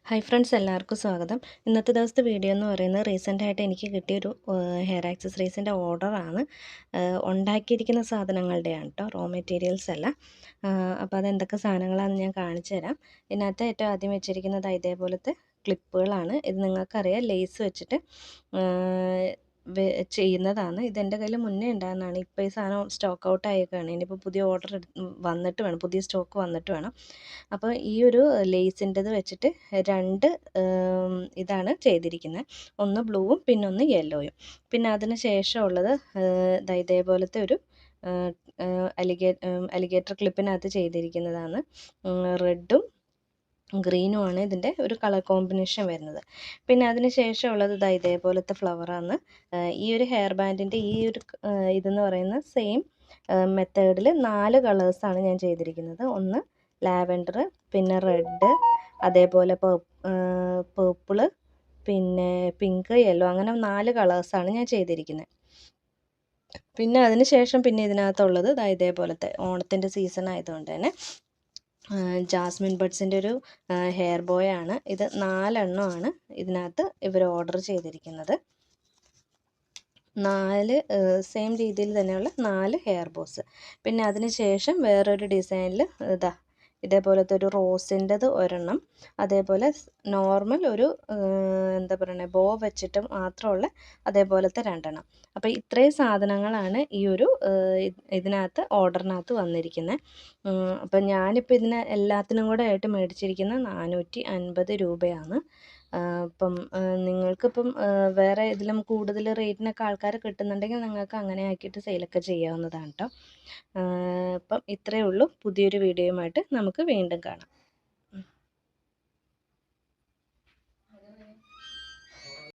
Hi friends, എല്ലാവർക്കും സ്വാഗതം. ഇന്നത്തെ ദിവസത്തെ വീഡിയോ എന്ന് പറയുന്നത് റീസെൻ്റായിട്ട് എനിക്ക് കിട്ടിയൊരു ഹെയർ ആക്സസറീസിൻ്റെ ഓർഡറാണ്. ഉണ്ടാക്കിയിരിക്കുന്ന സാധനങ്ങളുടെയാണ് കേട്ടോ, റോ മെറ്റീരിയൽസ് അല്ല. അപ്പോൾ അതെന്തൊക്കെ സാധനങ്ങളാണെന്ന് ഞാൻ കാണിച്ചു തരാം. ഇതിനകത്ത് ഏറ്റവും ആദ്യം വെച്ചിരിക്കുന്നത് ഇതേപോലത്തെ ക്ലിപ്പുകളാണ്. ഇത് നിങ്ങൾക്കറിയാം, ലേസ് വെച്ചിട്ട് ചെയ്യുന്നതാണ്. ഇതെൻ്റെ കയ്യിൽ മുന്നേ ഉണ്ടാകുന്നതാണ്. ഇപ്പോൾ ഈ സാധനം സ്റ്റോക്ക് ഔട്ട് ആയേക്കാണ്. ഇനിയിപ്പോൾ പുതിയ ഓർഡർ വന്നിട്ട് വേണം, പുതിയ സ്റ്റോക്ക് വന്നിട്ട് വേണം. അപ്പോൾ ഈ ഒരു ലേസിൻ്റെത് വെച്ചിട്ട് രണ്ട് ഇതാണ് ചെയ്തിരിക്കുന്നത്. ഒന്ന് ബ്ലൂവും പിന്നെ ഒന്ന് യെല്ലോയും. പിന്നെ അതിന് ശേഷമുള്ളത് ഇതേപോലത്തെ ഒരു അലിഗേറ്റർ ക്ലിപ്പിനകത്ത് ചെയ്തിരിക്കുന്നതാണ്. റെഡും ഗ്രീനുമാണ് ഇതിൻ്റെ ഒരു കളർ കോമ്പിനേഷൻ വരുന്നത്. പിന്നെ അതിന് ശേഷമുള്ളത് ഇതേപോലത്തെ ഫ്ലവറാണ്. ഈ ഒരു ഹെയർ ബാൻഡിൻ്റെ ഈ ഒരു ഇതെന്ന് പറയുന്ന സെയിം മെത്തേഡിൽ 4 കളേഴ്സാണ് ഞാൻ ചെയ്തിരിക്കുന്നത്. ഒന്ന് ലാവൻഡർ, പിന്നെ റെഡ്, അതേപോലെ പേർപ്പിള്, പിന്നെ പിങ്ക്, യെല്ലോ, അങ്ങനെ 4 കളേഴ്സാണ് ഞാൻ ചെയ്തിരിക്കുന്നത്. പിന്നെ അതിന് ശേഷം പിന്നെ ഇതിനകത്തുള്ളത് ഇതേപോലത്തെ ഓണത്തിൻ്റെ സീസൺ ആയതുകൊണ്ട് തന്നെ ജാസ്മിൻ ബഡ്സിൻ്റെ ഒരു ഹെയർ ബോയ് ആണ്. ഇത് 4 എണ്ണമാണ് ഇതിനകത്ത് ഇവർ ഓർഡർ ചെയ്തിരിക്കുന്നത്. 4 സെയിം രീതിയിൽ തന്നെയുള്ള 4 ഹെയർ ബോസ്. പിന്നെ അതിന് ശേഷം വേറൊരു ഡിസൈനിൽ ഇതേപോലത്തെ ഒരു റോസിൻ്റെത് ഒരെണ്ണം, അതേപോലെ നോർമൽ ഒരു എന്താ പറയുക ബോ വെച്ചിട്ട് മാത്രമുള്ള അതേപോലത്തെ 2 എണ്ണം. അപ്പോൾ ഇത്രയും സാധനങ്ങളാണ് ഈ ഒരു ഇതിനകത്ത് ഓർഡറിനകത്ത് വന്നിരിക്കുന്നത്. അപ്പം ഞാനിപ്പോൾ ഇതിന് എല്ലാത്തിനും കൂടെ ആയിട്ട് മേടിച്ചിരിക്കുന്ന 450 രൂപയാണ്. അപ്പം നിങ്ങൾക്കിപ്പം വേറെ ഇതിലും കൂടുതൽ റേറ്റിനൊക്കെ ആൾക്കാർ കിട്ടുന്നുണ്ടെങ്കിൽ നിങ്ങൾക്ക് അങ്ങനെ ആക്കിയിട്ട് സെയിലൊക്കെ ചെയ്യാവുന്നതാണ് കേട്ടോ. അപ്പം ഇത്രയേ ഉള്ളൂ. പുതിയൊരു വീഡിയോയുമായിട്ട് നമുക്ക് വീണ്ടും കാണാം.